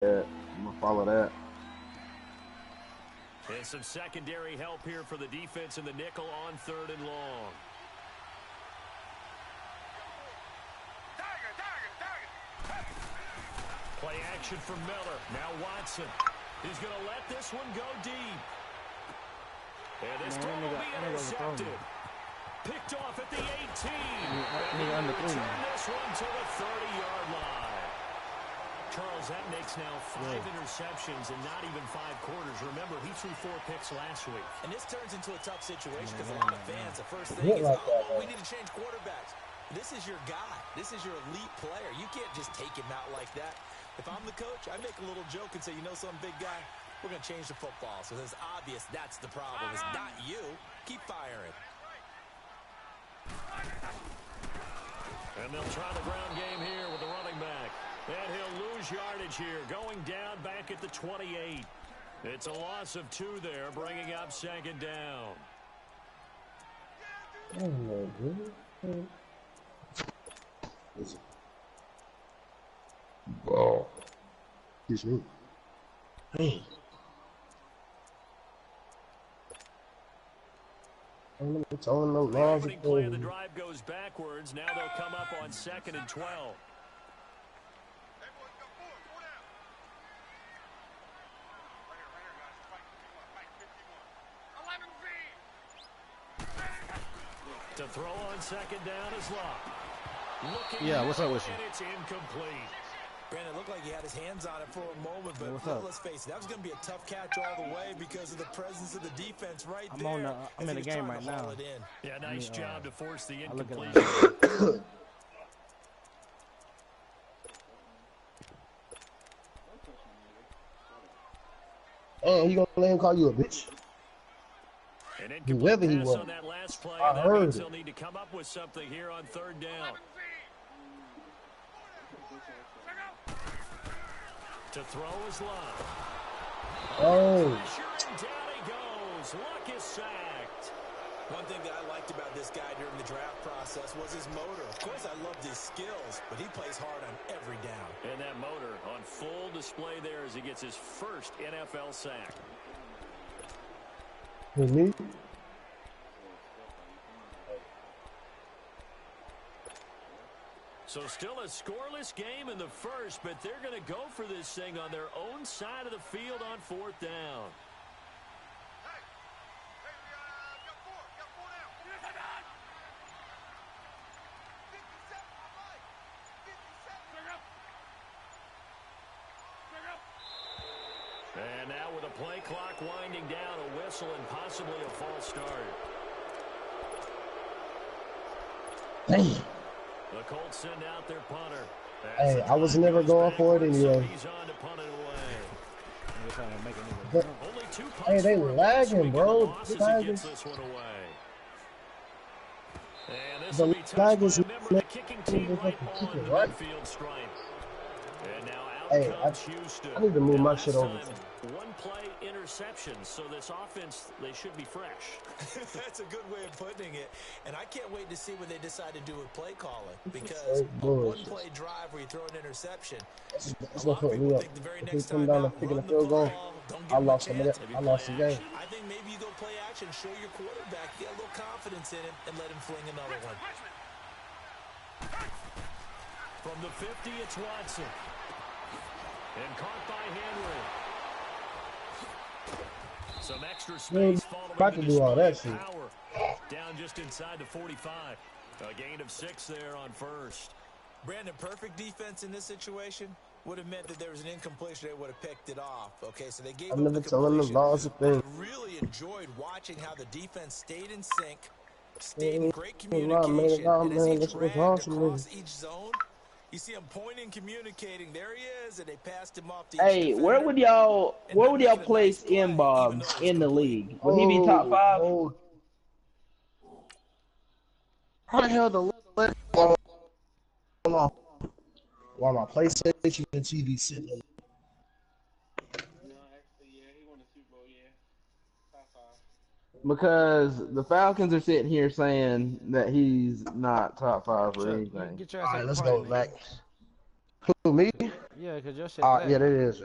I'm gonna follow that. And some secondary help here for the defense in the nickel on 3rd and long. Play action from Miller. Now Watson. He's going to let this one go deep. And this throw will be intercepted. Picked off at the 18. And return this one to the 30-yard line. Charles, that makes now 5 interceptions in not even 5 quarters. Remember, he threw 4 picks last week. And this turns into a tough situation because a lot of fans, the first thing is, we need to change quarterbacks. This is your guy. This is your elite player. You can't just take him out like that. If I'm the coach, I make a little joke and say, you know something, big guy? We're going to change the football. So it's obvious that's the problem. It's not you. Keep firing. And they'll try the ground game here with the running back. And he'll lose yardage here, going down back at the 28. It's a loss of 2 there, bringing up 2nd down. Oh. Excuse me. Hey. The play of the drive goes backwards. Now they'll come up on 2nd and 12. To throw on 2nd down is Locke. Yeah, what's up with you? And it's incomplete. Brandon, it looked like he had his hands on it for a moment, but let's face it, that was going to be a tough catch all the way because of the presence of the defense right there. I'm in the game right now. Yeah, nice job to force the incompletion. Oh, he gonna let him call you a bitch? Whoever he was. On that last play, I heard they'll need to come up with something here on 3rd down. To throw is Locke. Oh. And down he goes. Locke is sacked. One thing that I liked about this guy during the draft process was his motor. Of course, I loved his skills, but he plays hard on every down. And that motor on full display there as he gets his first NFL sack. With me? So still a scoreless game in the first, but they're going to go for this thing on their own side of the field on 4th down. And now with a play clock winding down, a whistle and possibly a false start. Damn. The Colts send out their punter. Hey, I was never going for it anyway. He's on to punt it away. Only 2 punts. Hey, they lagging, bro. He gets this one away. And this will be touched by a member of the kicking team right on the midfield stripe. And now out comes Houston. I need to move my shit over. 1-play interception, so this offense, they should be fresh. That's a good way of putting it. And I can't wait to see what they decide to do with play calling. Because a 1-play drive where you throw an interception, That's what put me up. If we come down and picking the field goal, I lost the game. I think maybe you go play action, show your quarterback, get a little confidence in him, and let him fling another one. From the 50, it's Watson. And caught by Henry. Some extra space about to do all that shit. Down just inside the 45. A gain of 6 there on 1st. Brandon, perfect defense in this situation would have meant that there was an incompletion. They would have picked it off. Okay, so they gave up the completion. I really enjoyed watching how the defense stayed in sync, stayed in great communication, and as he dragged across each zone, you see him pointing, communicating. There he is, and they passed him off. Hey, where would y'all place Bob in the league? Would he be top 5? How the hell the hold on? While my PlayStation and TV sitting there. Because the Falcons are sitting here saying that he's not top 5 or anything. All right, let's go back. Who, me? Yeah, because your shit lag. Yeah, that is.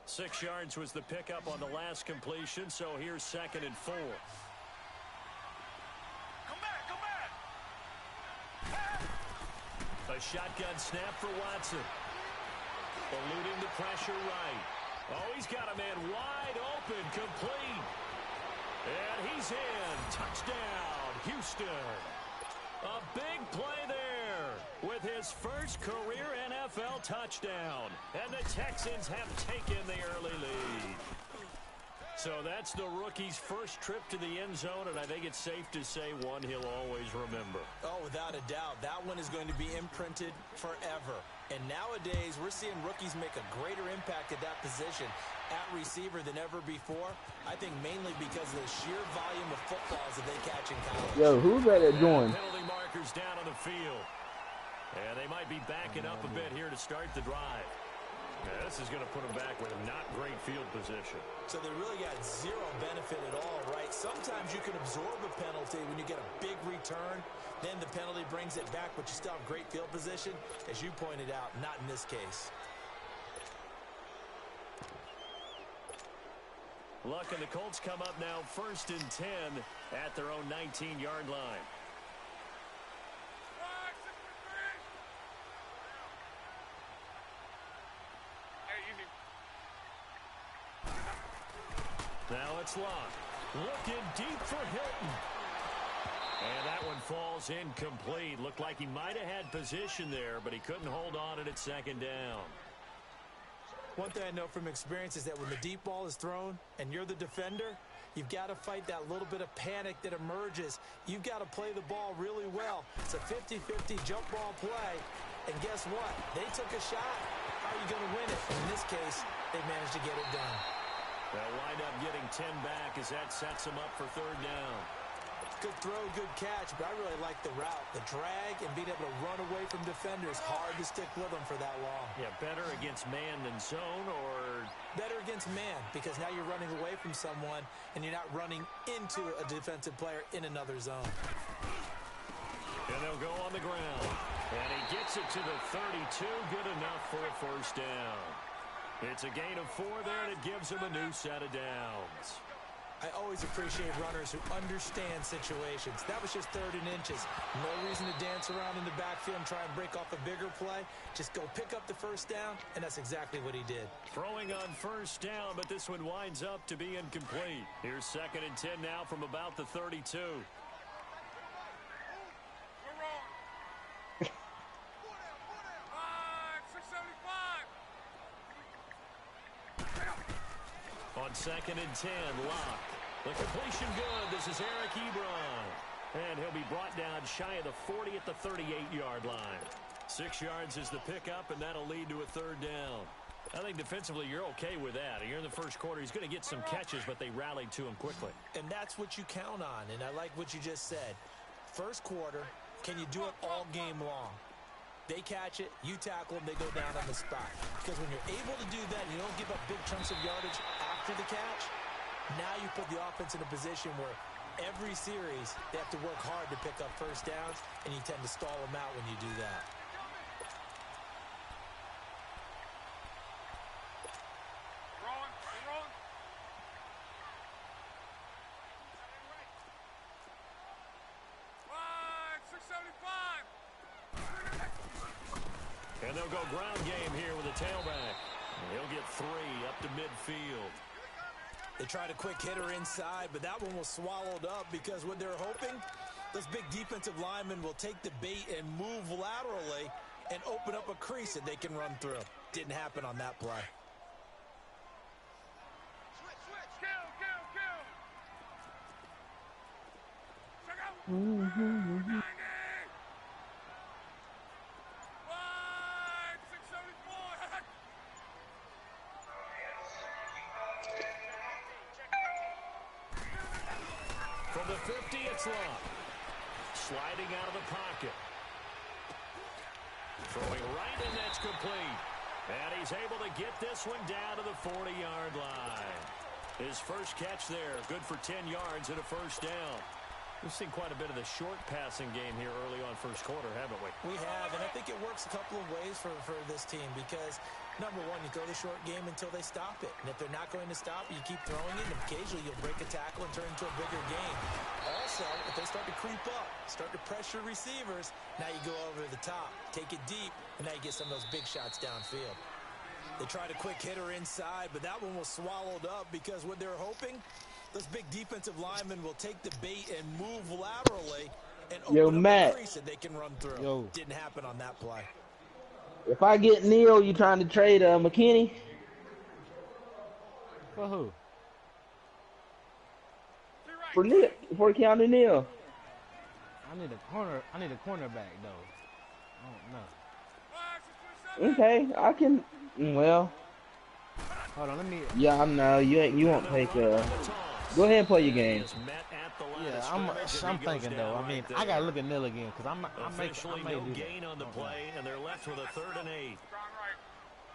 Six yards was the pickup on the last completion, so here's 2nd and 4. A shotgun snap for Watson. Eluding the pressure right. Oh, he's got a man wide open, complete. And he's in. Touchdown, Houston. A big play there with his first career NFL touchdown. And the Texans have taken the early lead. So that's the rookie's first trip to the end zone, and I think it's safe to say one he'll always remember. Oh, without a doubt. That one is going to be imprinted forever. And nowadays, we're seeing rookies make a greater impact at that position at receiver than ever before. I think mainly because of the sheer volume of footballs that they catch in college. Yo, who's that doing? Penalty markers down on the field. And they might be backing up a bit here to start the drive. Yeah, this is going to put them back with a not great field position. So they really got zero benefit at all, right? Sometimes you can absorb a penalty when you get a big return. Then the penalty brings it back, but you still have great field position. As you pointed out, not in this case. Luck and the Colts come up now 1st and 10 at their own 19-yard line. Now it's Locke. Looking deep for Hilton. And that one falls incomplete. Looked like he might have had position there, but he couldn't hold on at 2nd down. One thing I know from experience is that when the deep ball is thrown and you're the defender, you've got to fight that little bit of panic that emerges. You've got to play the ball really well. It's a 50-50 jump ball play. And guess what? They took a shot. How are you going to win it? In this case, they managed to get it done. They'll wind up getting 10 back as that sets them up for 3rd down. Good throw, good catch, but I really like the route. The drag and being able to run away from defenders. Hard to stick with them for that long. Yeah, better against man than zone, or? Better against man, because now you're running away from someone and you're not running into a defensive player in another zone. And they'll go on the ground. And he gets it to the 32. Good enough for a 1st down. It's a gain of 4 there, and it gives him a new set of downs. I always appreciate runners who understand situations. That was just 3rd and inches. No reason to dance around in the backfield and try and break off a bigger play. Just go pick up the 1st down, and that's exactly what he did. Throwing on 1st down, but this one winds up to be incomplete. Here's 2nd and 10 now from about the 32. On 2nd and 10, Locke. The completion good. This is Eric Ebron. And he'll be brought down shy of the 40 at the 38-yard line. 6 yards is the pickup, and that'll lead to a 3rd down. I think defensively you're okay with that. Here in the first quarter, he's going to get some catches, but they rallied to him quickly. And that's what you count on, and I like what you just said. First quarter, can you do it all game long? They catch it, you tackle them, they go down on the spot. Because when you're able to do that, you don't give up big chunks of yardage after the catch, now you put the offense in a position where every series they have to work hard to pick up 1st downs, and you tend to stall them out when you do that. And they'll go ground game here with a tailback. He'll get 3 up to midfield. They tried a quick hitter inside, but that one was swallowed up because what they're hoping, those big defensive linemen will take the bait and move laterally and open up a crease that they can run through. Didn't happen on that play. From the 50, it's Locke. sliding out of the pocket. Throwing right, and that's complete. And he's able to get this one down to the 40-yard line. His first catch there, good for 10 yards and a first down. We've seen quite a bit of the short passing game here early on first quarter, haven't we? We have, and I think it works a couple of ways for this team because, number one, you throw the short game until they stop it. And if they're not going to stop it, you keep throwing it, and occasionally you'll break a tackle and turn into a bigger game. Also, if they start to creep up, start to pressure receivers, now you go over the top, take it deep, and now you get some of those big shots downfield. They tried a quick hitter inside, but that one was swallowed up because what they're hoping, those big defensive linemen will take the bait and move laterally and open up a crease that they can run through. Didn't happen on that play. If I get Neal, you trying to trade McKinney? For who? For Neal, for Keanu Neal. I need a cornerback though. I don't know. Okay, I can. Well. Hold on, let me. Yeah, I know you won't take. Go ahead and play your game. Yeah, I'm thinking though. I mean, I gotta look at Neal again because I may no do gain on the play, and they're left with a 3rd and 8.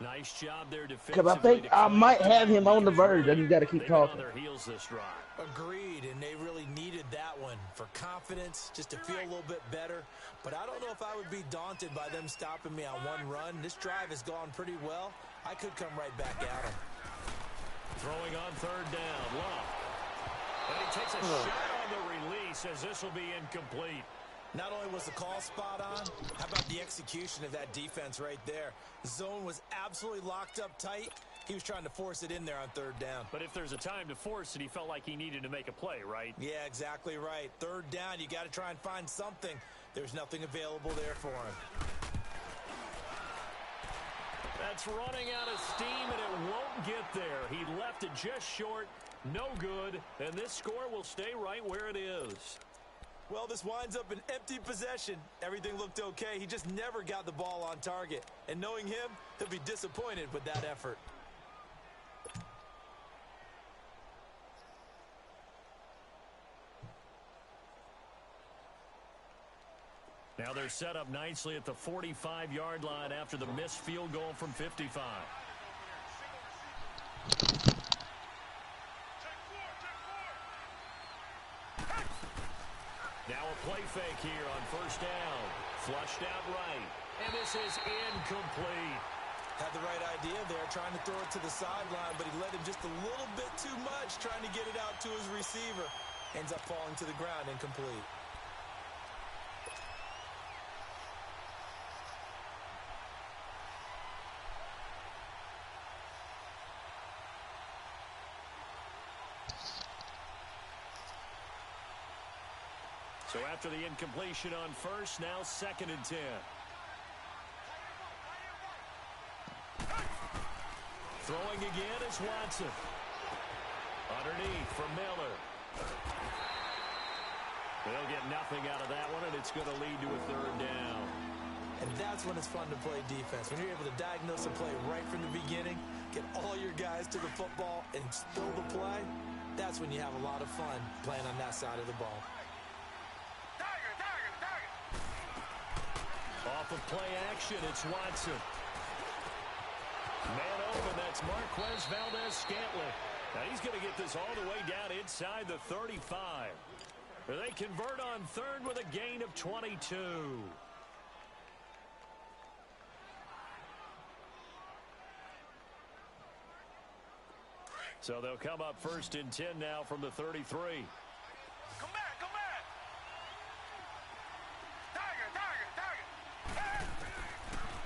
Nice job there defensively. Because I think I might have him on the verge. I just got to keep talking. On their heels this drive. Agreed, and they really needed that one for confidence, just to feel a little bit better. But I don't know if I would be daunted by them stopping me on one run. This drive has gone pretty well. I could come right back at them. Throwing on 3rd down, Love. And he takes a shot on the release as this will be incomplete. Not only was the call spot on, how about the execution of that defense right there? The zone was absolutely locked up tight. He was trying to force it in there on 3rd down. But if there's a time to force it, he felt like he needed to make a play, right? Yeah, exactly right. 3rd down, you got to try and find something. There's nothing available there for him. That's running out of steam, and it won't get there. He left it just short, no good, and this score will stay right where it is. Well, this winds up an empty possession. Everything looked okay. He just never got the ball on target. And knowing him, he'll be disappointed with that effort. Now they're set up nicely at the 45-yard line after the missed field goal from 55. Now a play fake here on 1st down. Flushed out right. And this is incomplete. Had the right idea there, trying to throw it to the sideline, but he led him just a little bit too much, trying to get it out to his receiver. Ends up falling to the ground, incomplete. So after the incompletion on 1st, now 2nd and 10. Throwing again is Watson. Underneath for Miller. They'll get nothing out of that one, and it's going to lead to a 3rd down. And that's when it's fun to play defense. When you're able to diagnose a play right from the beginning, get all your guys to the football, and spill the play, that's when you have a lot of fun playing on that side of the ball. Off of play action, it's Watson. Man open, that's Marquez Valdez-Scantling. Now he's going to get this all the way down inside the 35. They convert on 3rd with a gain of 22. So they'll come up 1st and 10 now from the 33. Come back, come back.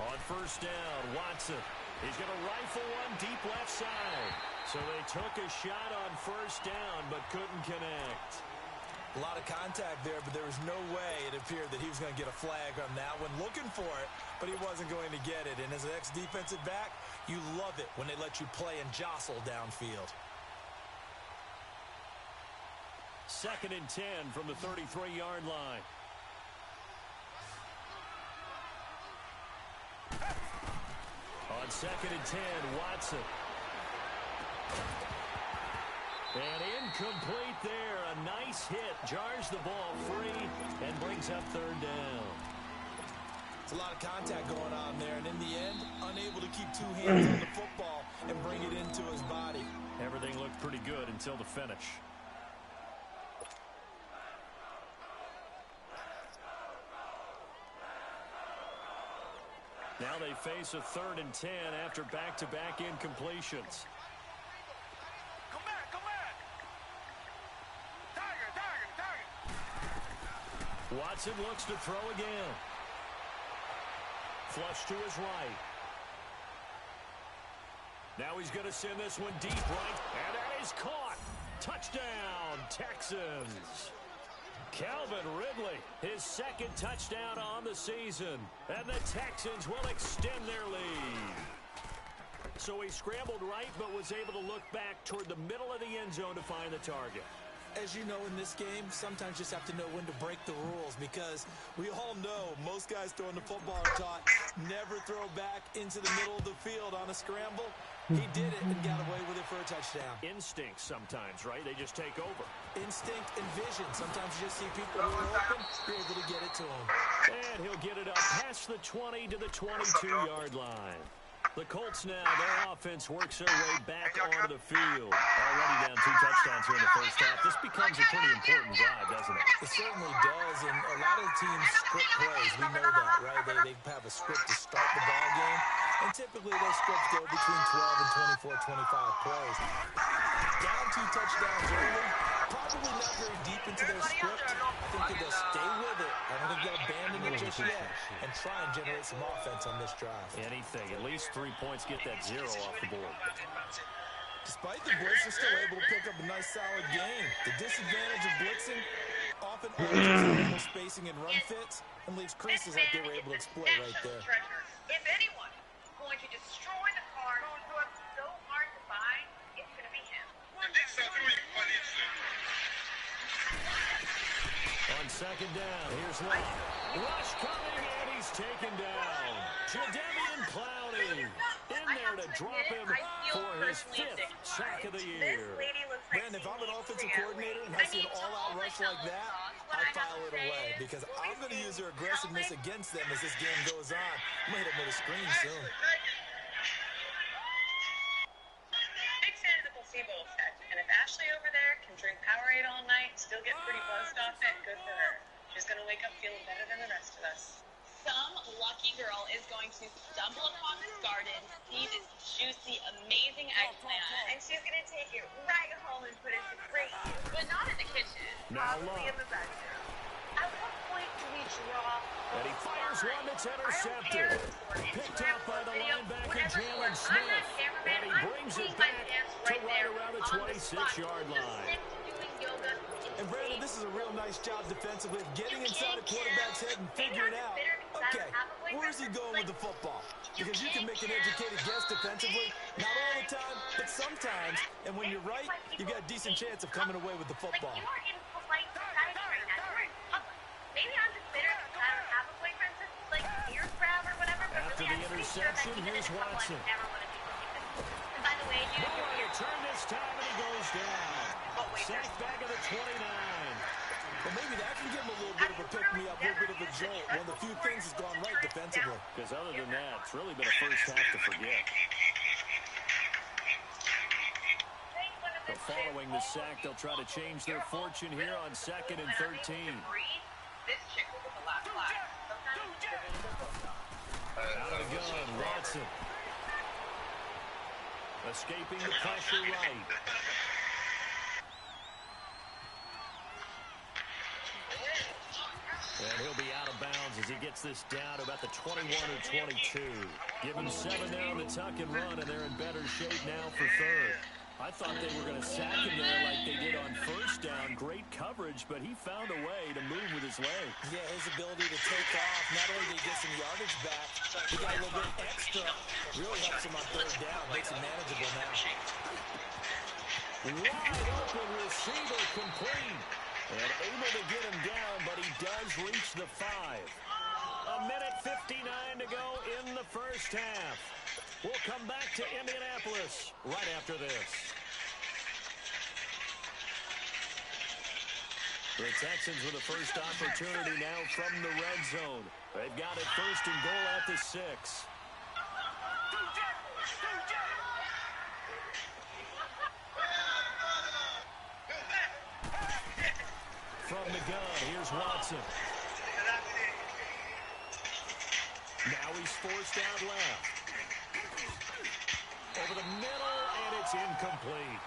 On 1st down, Watson. He's going to rifle one deep left side. So they took a shot on 1st down, but couldn't connect. A lot of contact there, but there was no way it appeared that he was going to get a flag on that one. Looking for it, but he wasn't going to get it. And as an ex-defensive back, you love it when they let you play and jostle downfield. 2nd and 10 from the 33-yard line. On 2nd and 10, Watson. And Incomplete there. A nice hit. Jars the ball free and brings up third down. It's a lot of contact going on there, and in the end, unable to keep two hands on the football and bring it into his body. Everything looked pretty good until the finish. Now they face a 3rd and 10 after back-to-back incompletions. Come back, come back. Target. Watson looks to throw again. Flush to his right. Now he's going to send this one deep right, and that is caught. Touchdown, Texans. Calvin Ridley, his 2nd touchdown on the season, and the Texans will extend their lead. So he scrambled right, but was able to look back toward the middle of the end zone to find the target. As you know, in this game, sometimes you just have to know when to break the rules, because we all know most guys throwing the football are taught never throw back into the middle of the field on a scramble. He did it and got away with it for a touchdown. Instinct sometimes, right? They just take over. Instinct and vision. Sometimes you just see people who are open, you're able to get it to them. And he'll get it up past the 20 to the 22-yard line. The Colts now, their offense works their way back onto the field. Already down 2 touchdowns here in the first half. This becomes a pretty important drive, doesn't it? It certainly does, and a lot of the teams script plays. We know that, right? They have a script to start the ball game, and typically those scripts go between 12 and 24, 25 plays. Down 2 touchdowns early, probably not very deep into their script. I think that they'll stay with it. I don't think they'll abandon it just yet and try and generate some offense on this drive. Anything, at least 3 points, get that 0 off the board. Despite the blitz, they're still able to pick up a nice solid game. The disadvantage of blitzing often alters spacing and run fits and leaves creases like they were able to exploit right there. If anyone is going to destroy the car so hard to find, it's going to be him. On 2nd down, here's Lane. Rush coming, and he's taken down. Jadeveon Clowney in there to drop him for his 5th sack of the year. Brandon, if I'm an offensive coordinator and I see an all-out rush like that, I file it away because I'm going to use their aggressiveness against them as this game goes on. I'm going to hit them with a screen soon. Big fan of the placebo effect, and if Ashley over there can drink Powerade all night, still get pretty buzzed off it, good for her. She's going to wake up feeling better than the rest of us. Some lucky girl is going to stumble upon this garden, see this juicy, amazing eggplant, and she's going to take it right home and put it to great use. But not in the kitchen. Now Probably in the bedroom. At what point do we draw? And he fires one that's intercepted. Picked up by the linebacker, Jalen Smith. And he brings it back to right around the 26-yard line. And Brandon, this is a real nice job defensively of getting inside a quarterback's head and figuring out, okay, where is he going with the football? Because you can make an educated guess defensively, not all the time, but sometimes. And when you're right, you've got a decent chance of coming away with the football. Like, you are in polite society right now. You're in public. Maybe I'm just bitter because I don't have a boyfriend since, like, beer grab or whatever. But After really, the I'm pretty sure that interception, even here's in public, Watson. I never want to be with you. And by the way, dude, Nowhere to turn this time, and he goes down. Sacked back at the 29. Well, maybe that can give him a little bit of a pick-me-up, a little bit of a jolt. One of the few things has gone right defensively. Because other than that, it's really been a first half to forget. So following the sack, they'll try to change their fortune here on 2nd and 13. this chick will get the last laugh. Out of the gun, Watson. Escaping the pressure right. And he'll be out of bounds as he gets this down to about the 21 or 22. Give him 7 down to tuck and run, and they're in better shape now for 3rd. I thought they were going to sack him there like they did on 1st down. Great coverage, but he found a way to move with his legs. Yeah, his ability to take off, not only did he get some yardage back, he got a little bit extra. Really helps him on 3rd down, makes him manageable now. Wide open receiver complete. And able to get him down, but he does reach the 5. A minute 59 to go in the first half. We'll come back to Indianapolis right after this. The Texans with the first opportunity now from the red zone. They've got it first and goal at the 6. From the gun, here's Watson. Now he's forced out left. Over the middle, and it's incomplete.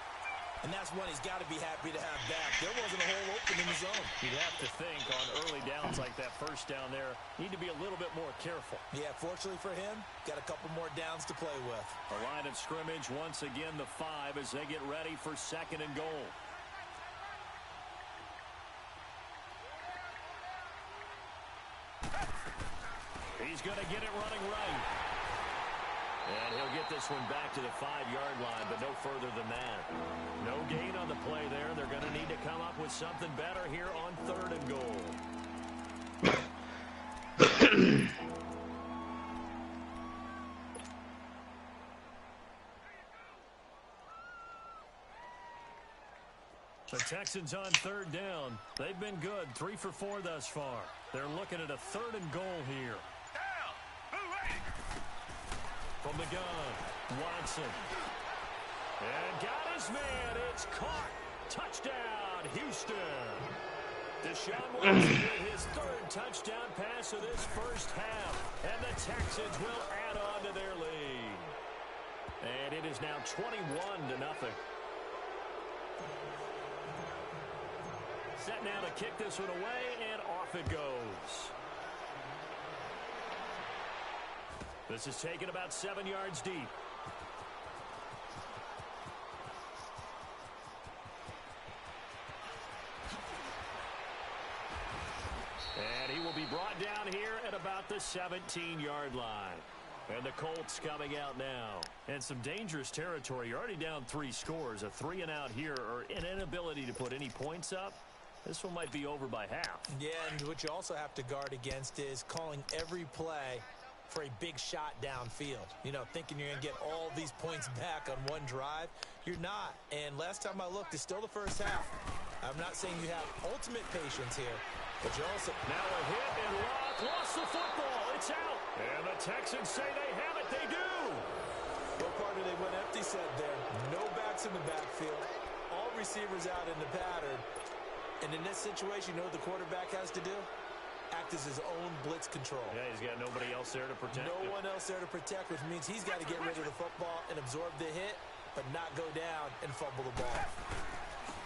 And that's one he's got to be happy to have back. There wasn't a hole open in the zone. You'd have to think on early downs like that first down there, need to be a little bit more careful. Yeah, fortunately for him, got a couple more downs to play with. The line of scrimmage, once again, the 5 as they get ready for second and goal. He's going to get it running right. And he'll get this one back to the 5-yard line, but no further than that. No gain on the play there. They're going to need to come up with something better here on third and goal. The Texans on third down. They've been good, 3 for 4 thus far. They're looking at a third and goal here. From the gun, Watson. And got his man. It's caught. Touchdown, Houston. Deshaun Watson with his third touchdown pass of this first half. And the Texans will add on to their lead. And it is now 21-0. Set now to kick this one away, and off it goes. This is taken about 7 yards deep. And he will be brought down here at about the 17-yard line. And the Colts coming out now. And some dangerous territory. You're already down 3 scores. A 3-and-out here, or an inability to put any points up. This one might be over by half. Yeah, and what you also have to guard against is calling every play for a big shot downfield. You know, thinking you're going to get all these points back on one drive. You're not. And last time I looked, it's still the first half. I'm not saying you have ultimate patience here, but you also... Now a hit and Rock lost the football. It's out. And the Texans say they have it. They do. What part of they went empty said there? No backs in the backfield. All receivers out in the pattern. And in this situation, you know what the quarterback has to do? Act as his own blitz control. Yeah, he's got nobody else there to protect No him. one else there to protect, which means he's got to get rid of the football and absorb the hit, but not go down and fumble the ball.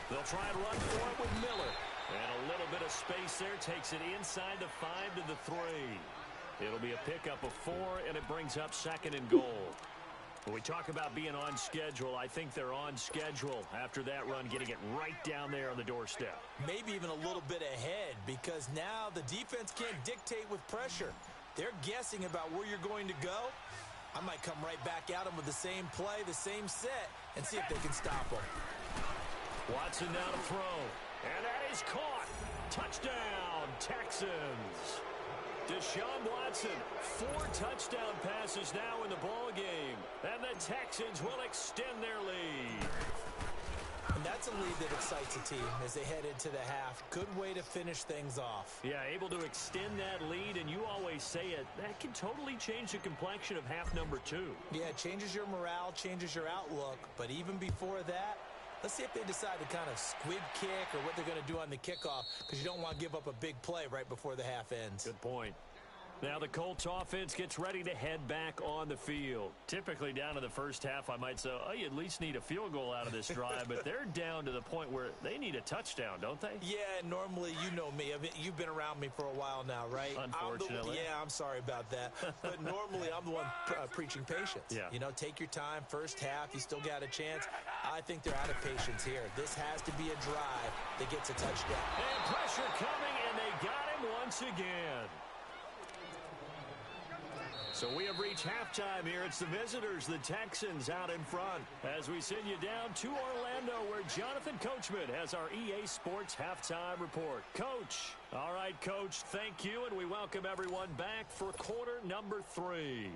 They'll try and run for it with Miller. And a little bit of space there takes it inside the 5 to the 3. It'll be a pickup of 4, and it brings up second and goal. When we talk about being on schedule, I think they're on schedule after that run, getting it right down there on the doorstep. Maybe even a little bit ahead, because now the defense can't dictate with pressure. They're guessing about where you're going to go. I might come right back at them with the same play, the same set, and see if they can stop them. Watson now to throw. And that is caught. Touchdown, Texans. Deshaun Watson, 4 touchdown passes now in the ball game. And the Texans will extend their lead. And that's a lead that excites a team as they head into the half. Good way to finish things off. Yeah, able to extend that lead, and you always say it, that can totally change the complexion of half number 2. Yeah, it changes your morale, changes your outlook. But even before that, let's see if they decide to kind of squib kick or what they're going to do on the kickoff, because you don't want to give up a big play right before the half ends. Good point. Now the Colts offense gets ready to head back on the field. Typically down to the first half, I might say, oh, you at least need a field goal out of this drive, but they're down to the point where they need a touchdown, don't they? Yeah, normally, you know me. I mean, you've been around me for a while now, right? Unfortunately. I'm sorry about that. But normally, I'm the one preaching patience. Yeah. You know, take your time. First half, you still got a chance. I think they're out of patience here. This has to be a drive that gets a touchdown. And pressure coming, and they got him once again. So we have reached halftime here. It's the visitors, the Texans, out in front. As we send you down to Orlando, where Jonathan Coachman has our EA Sports Halftime Report. Coach. All right, Coach, thank you, and we welcome everyone back for quarter number 3.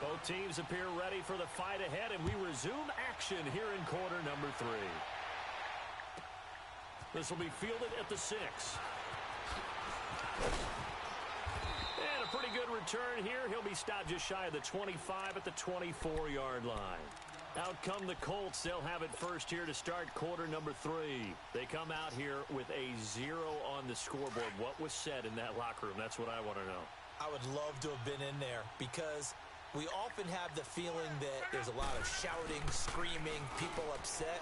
Both Both teams appear ready for the fight ahead, and we resume action here in quarter number 3. This will be fielded at the 6. And a pretty good return here. He'll be stopped just shy of the 25 at the 24-yard line. Out come the Colts. They'll have it first here to start quarter number 3. They come out here with a 0 on the scoreboard. What was said in that locker room? That's what I want to know. I would love to have been in there because we often have the feeling that there's a lot of shouting, screaming, people upset.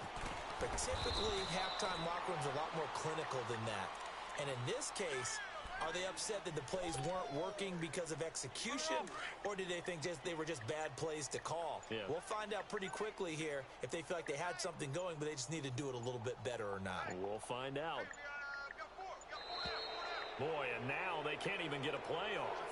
But typically, halftime locker rooms are a lot more clinical than that. And in this case, are they upset that the plays weren't working because of execution, or did they think they were just bad plays to call? Yeah. We'll find out pretty quickly here if they feel like they had something going, but they just need to do it a little bit better or not. We'll find out. Boy, and now they can't even get a play off.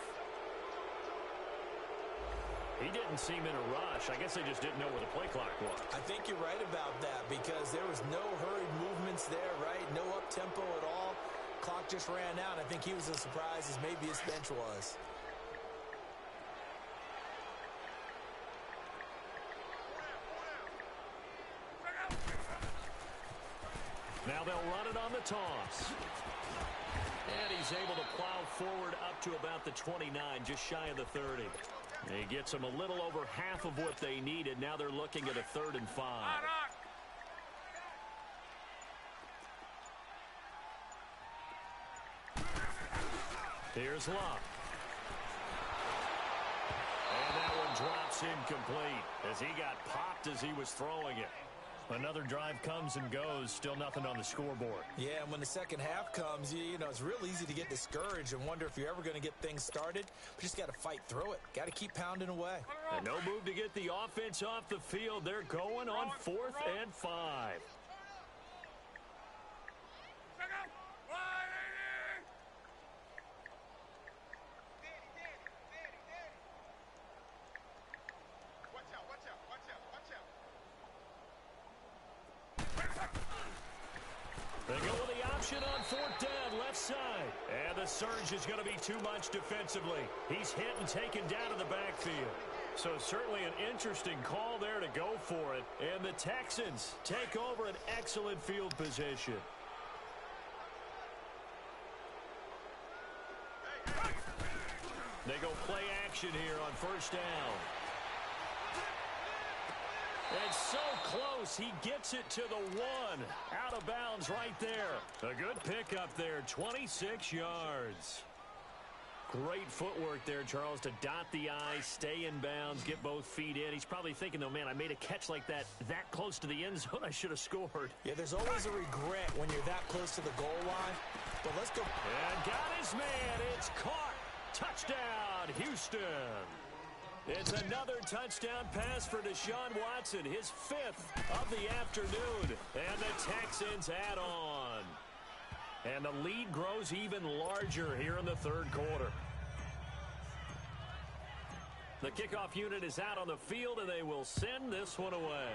He didn't seem in a rush. I guess they just didn't know where the play clock was. I think you're right about that because there was no hurried movements there, right? No up-tempo at all. Clock just ran out. I think he was as surprised as maybe his bench was. Now they'll run it on the toss. And he's able to plow forward up to about the 29, just shy of the 30. He gets them a little over half of what they needed. Now they're looking at a 3rd and 5. Here's Love. And that one drops incomplete as he got popped as he was throwing it. Another drive comes and goes, still nothing on the scoreboard. Yeah, and when the second half comes, you know, it's real easy to get discouraged and wonder if you're ever going to get things started. But just got to fight through it. Got to keep pounding away. And no move to get the offense off the field. They're going on 4th and 5. They go with the option on 4th down, left side. And the surge is going to be too much defensively. He's hit and taken down to the backfield. So certainly an interesting call there to go for it. And the Texans take over an excellent field position. They go play action here on 1st down. And so close, he gets it to the 1. Out of bounds right there. A good pickup there, 26 yards. Great footwork there, Charles, to dot the I, stay in bounds, get both feet in. He's probably thinking, though, man, I made a catch like that close to the end zone. I should have scored. Yeah, there's always a regret when you're that close to the goal line. But let's go. And got his man. It's caught. Touchdown, Houston. It's another touchdown pass for Deshaun Watson, his 5th of the afternoon. And the Texans add on. And the lead grows even larger here in the 3rd quarter. The kickoff unit is out on the field, and they will send this one away.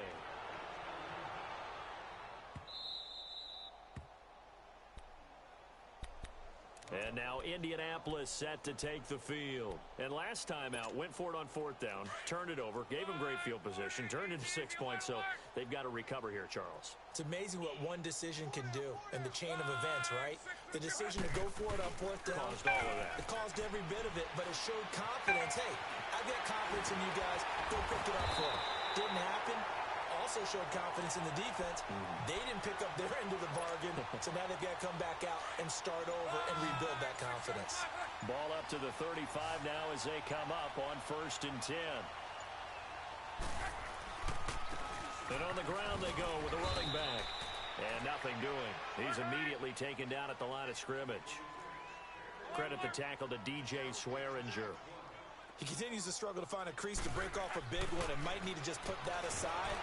And now Indianapolis set to take the field. And last time out, went for it on 4th down, turned it over, gave him great field position, turned into 6 points, so they've got to recover here, Charles. It's amazing what one decision can do in the chain of events, right? The decision to go for it on 4th down. Caused all of that. It caused every bit of it, but it showed confidence. Hey, I've got confidence in you guys. Go pick it up for them. Didn't happen. Also showed confidence in the defense. They didn't pick up their end of the bargain, so now they've got to come back out and start over and rebuild that confidence. Ball up to the 35 now as they come up on 1st and 10. And on the ground they go with the running back. And nothing doing. He's immediately taken down at the line of scrimmage. Credit the tackle to DJ Swearinger. He continues to struggle to find a crease to break off a big one and might need to just put that aside.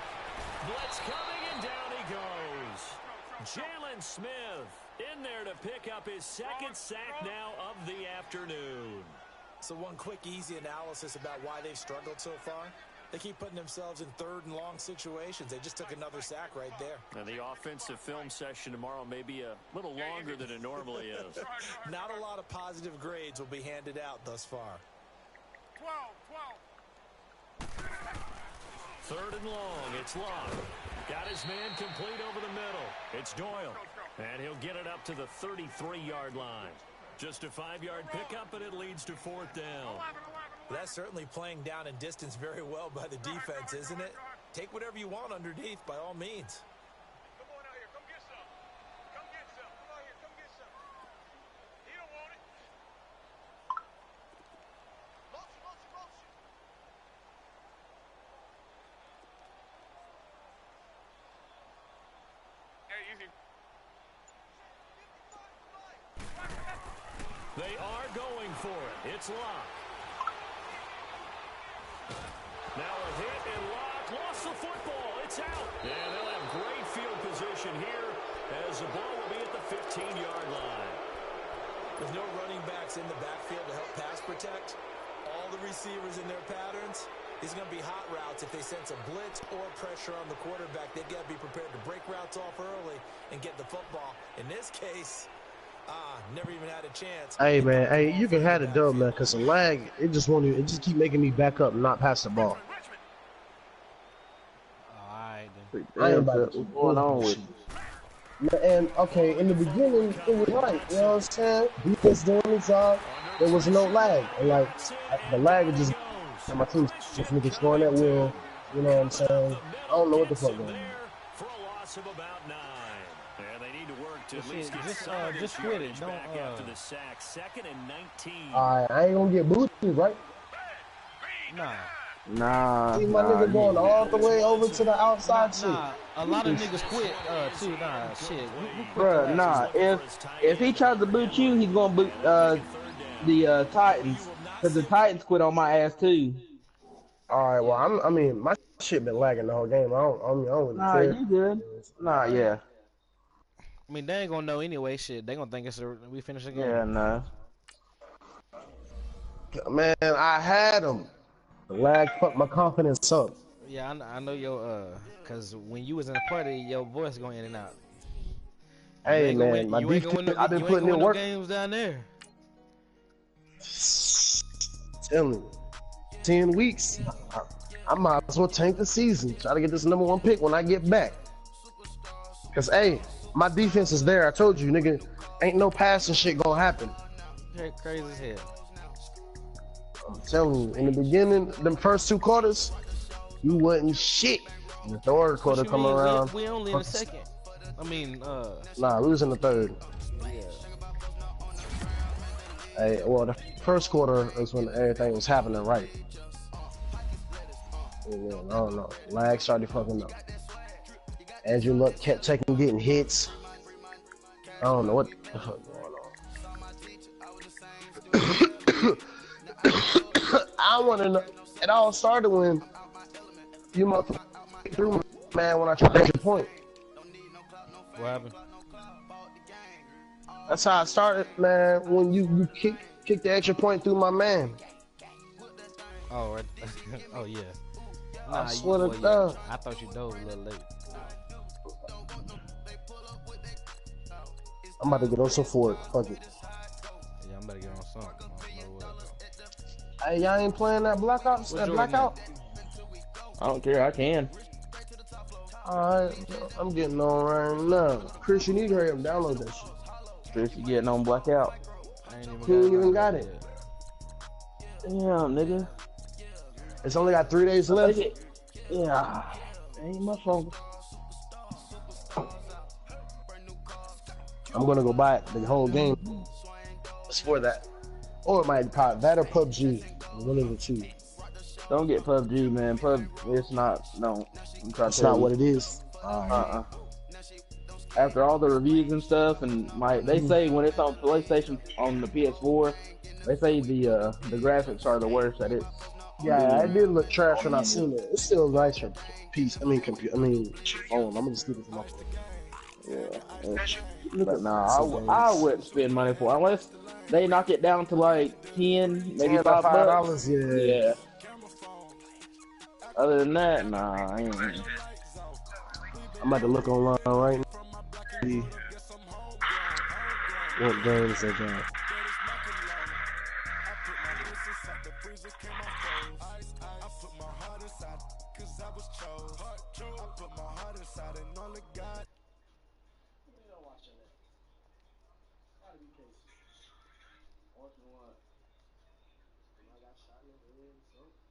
Blitz coming, and down he goes. Jalen Smith in there to pick up his 2nd sack now of the afternoon. So one quick, easy analysis about why they've struggled so far. They keep putting themselves in 3rd and long situations. They just took another sack right there. And the offensive film session tomorrow may be a little longer than it normally is. Not a lot of positive grades will be handed out thus far. 12. 3rd and long. It's Locke. Got his man complete over the middle. It's Doyle. And he'll get it up to the 33-yard line. Just a 5-yard pickup, and it leads to 4th down. That's certainly playing down and distance very well by the defense, isn't it? Take whatever you want underneath, by all means. Come on out here. Come get some. Come get some. Come out here. Come get some. He don't want it. Motion, motion, motion. Hey, easy. They are going for it. It's Locke. Now a hit, and Locke lost the football. It's out. And they'll have great field position here as the ball will be at the 15-yard line. With no running backs in the backfield to help pass protect, all the receivers in their patterns, these are going to be hot routes. If they sense a blitz or pressure on the quarterback, they've got to be prepared to break routes off early and get the football. In this case, never even had a chance. Hey man, hey, you can have it done, man, cause the lag, it just keep making me back up and not pass the ball. Alright then. I ain't about to What's going on with you? And okay, in the beginning, it was right. You know what I'm saying? Defense doing the job. There was no lag. And like the lag is just my team's just niggas scoring that will. You know what I'm saying? I don't know what the fuck going on. For a loss of about 9. And they need to work to at Just least get just quit it. Don't back after the sack. 2nd and 19. Alright, I ain't gonna get booted, right? nah. See my nigga going all the way over to the outside shit. Nah, a lot of niggas quit too. Nah, shit. Bruh, nah. If he tries to boot you, he's gonna boot the Titans, cause the Titans quit on my ass too. Alright, well I mean my shit been lagging the whole game. I don't really Nah, care. you good? Nah, yeah. I mean, they ain't gonna know anyway. Shit, they gonna think we finished the game. Yeah, nah. Man, I had him. The lag fucked my confidence up. Yeah, I know your cause when you was in the party, your voice going in and out. Hey man, my defense, I've been putting in work. Games down there. Tell me, 10 weeks. I might as well tank the season. Try to get this #1 pick when I get back. Cause hey, my defense is there. I told you, nigga, ain't no passing shit gonna happen. Crazy as hell. I'm telling you, in the beginning, them first 2 quarters, you wasn't shit. The 3rd quarter come around. We only in the 2nd. I mean, Nah, we was in the 3rd. Yeah. Hey, well, the 1st quarter is when everything was happening right. Yeah, I don't know. Lag started fucking up. Andrew Luck kept getting hits. I don't know what the fuck going on. I want to know. It all started when you motherfucker threw me, man, when I tried to make a point. What happened? That's how it started, man, when you kicked the extra point through my man. Oh, right. Oh, yeah. I swear to God. I thought you dove a little late. I'm about to get on some for it. Fuck it. Yeah, I'm about to get on something. I don't know what. Hey, y'all ain't playing that blackout? That blackout? I don't care. I can. Alright, I'm getting on right now. Chris, you need to hurry up and download that shit. Chris, you getting on blackout? He ain't even got it. Damn, nigga. It's only got 3 days left. Yeah. Ain't my phone. I'm gonna go buy it the whole game. It's for that. Or it might probably that or PUBG. One of the two. Don't get PUBG, man. It's not. No. That's not what it is. After all the reviews and stuff, and they say when it's on PlayStation on the PS4, they say the graphics are the worst that it's. Yeah, it did look trash when I seen it. It's still nice for computer. Phone. I'm gonna just leave it for my phone. Yeah. But nah, I wouldn't spend money for it unless they knock it down to like 10, maybe $5. Yeah. Other than that, nah, I ain't. I'm about to look online right now. See what games they got. Watching what? I got shot in the head, so.